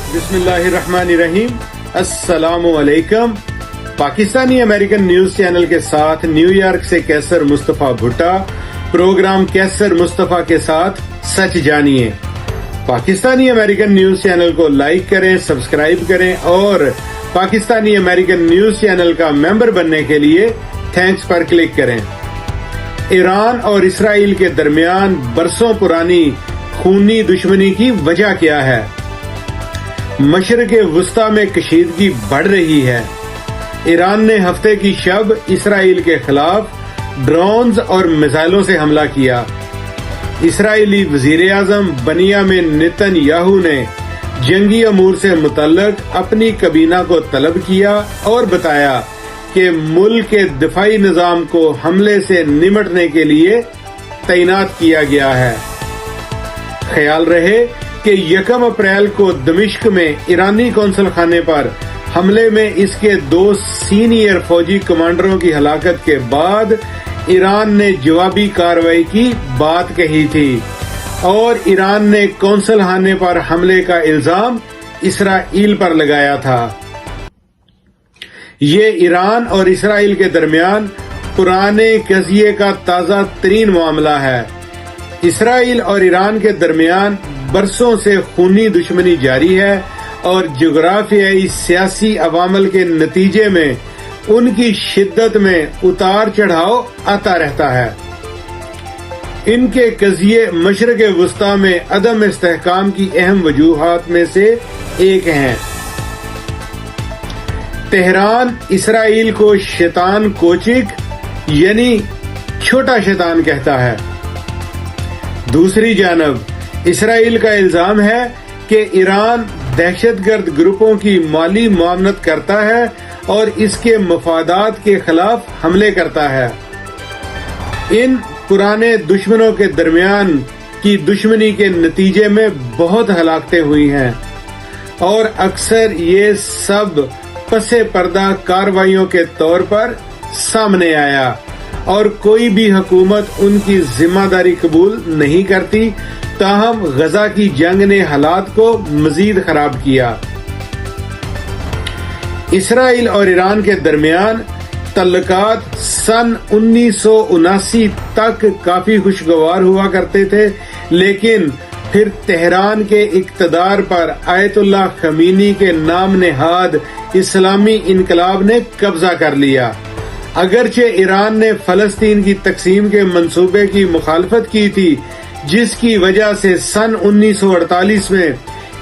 बिस्मिल्लाहिर्रहमानिर्रहीम। अस्सलामु अलैकुम। पाकिस्तानी अमेरिकन न्यूज चैनल के साथ न्यूयॉर्क से कैसर मुस्तफा भुट्टा। प्रोग्राम कैसर मुस्तफा के साथ सच जानिए। पाकिस्तानी अमेरिकन न्यूज चैनल को लाइक करें, सब्सक्राइब करें और पाकिस्तानी अमेरिकन न्यूज चैनल का मेंबर बनने के लिए थैंक्स पर क्लिक करें। ईरान और इसराइल के दरमियान बरसों पुरानी खूनी दुश्मनी की वजह क्या है? मशरिक़ वुस्ता में कशीदगी बढ़ रही है। ईरान ने हफ्ते की शब इसराइल के खिलाफ ड्रोन्स और मिसाइलों से हमला किया। इसराइली वजीर आजम बेंजामिन नेतन्याहू ने जंगी अमूर से मुतल्लक अपनी कबीना को तलब किया और बताया कि मुल्क के दिफाई निजाम को हमले से निमटने के लिए तैनात किया गया है। ख्याल रहे कि 1 अप्रैल को दमिश्क में ईरानी कौंसल खाने पर हमले में इसके 2 सीनियर फौजी कमांडरों की हलाकत के बाद ईरान ने जवाबी कार्रवाई की बात कही थी और ईरान ने कौंसल खाने पर हमले का इल्जाम इसराइल पर लगाया था। ये ईरान और इसराइल के दरमियान पुराने कज़िये का ताजा तरीन मामला है। इसराइल और ईरान के दरमियान बरसों से खूनी दुश्मनी जारी है और जुग्राफियाई सियासी अवामल के नतीजे में उनकी शिद्दत में उतार चढ़ाव आता रहता है। इनके कज़िये मशरिक़ वुस्ता में अदम इस्तेहकाम की अहम वजूहात में से एक हैं। तेहरान इसराइल को शैतान कोचिक यानी छोटा शैतान कहता है। दूसरी जानब इसराइल का इल्जाम है कि ईरान दहशतगर्द ग्रुपों की माली मुआवनत करता है और इसके मफादात के खिलाफ हमले करता है। इन पुराने दुश्मनों के दरमियान की दुश्मनी के नतीजे में बहुत हलाकतें हुई हैं और अक्सर ये सब पसे पर्दा कार्रवाइयों के तौर पर सामने आया और कोई भी हुकूमत उनकी जिम्मेदारी कबूल नहीं करती। ताहम गजा की जंग ने हालात को मजीद खराब किया। इसराइल और ईरान के दरमियान तल्लुकात सन 1979 तक काफी खुशगवार हुआ करते थे, लेकिन फिर तेहरान के इक्तदार पर आयतुल्लाह खमीनी के नाम नेहाद इस्लामी इनकलाब ने कब्जा कर लिया। अगरचे ईरान ने फलस्तीन की तकसीम के मंसूबे की मुखालफत की थी, जिसकी वजह से सन 1948 में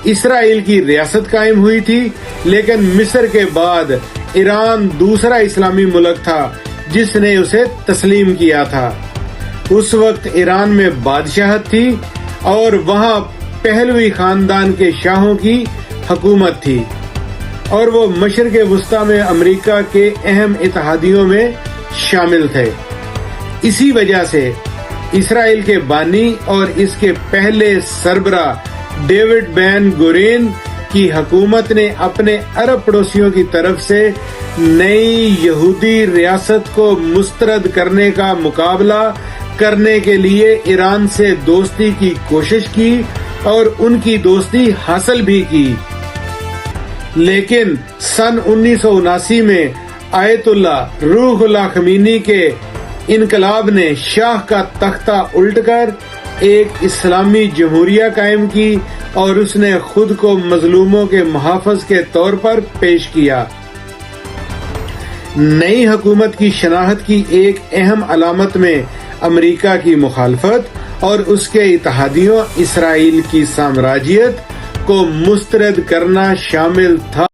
इसराइल की रियासत कायम हुई थी, लेकिन मिस्र के बाद ईरान दूसरा इस्लामी मुल्क था जिसने उसे तस्लीम किया था। उस वक्त ईरान में बादशाहत थी और वहां पहलवी खानदान के शाहों की हुकूमत थी और वो मशरिक़ वुस्ता में अमेरिका के अहम इत्तेहादियों में शामिल थे। इसी वजह से इसराइल के बानी और इसके पहले सरबरा डेविड बेन गुरियन की हुकूमत ने अपने अरब पड़ोसियों की तरफ से नई यहूदी रियासत को मुस्तरद करने का मुकाबला करने के लिए ईरान से दोस्ती की कोशिश की और उनकी दोस्ती हासिल भी की। लेकिन सन 1979 में आयतुल्लाह रूहुल्लाह खमीनी के इनकलाब ने शाह का तख्ता उल्टकर एक इस्लामी जमहूरिया कायम की और उसने खुद को मजलूमों के मुहाफ़िज़ के तौर पर पेश किया। नई हुकूमत की शनाख्त की एक अहम अलामत में अमेरिका की मुखालफत और उसके इत्तेहादियों इसराइल की साम्राज्यत को मुस्तरद करना शामिल था।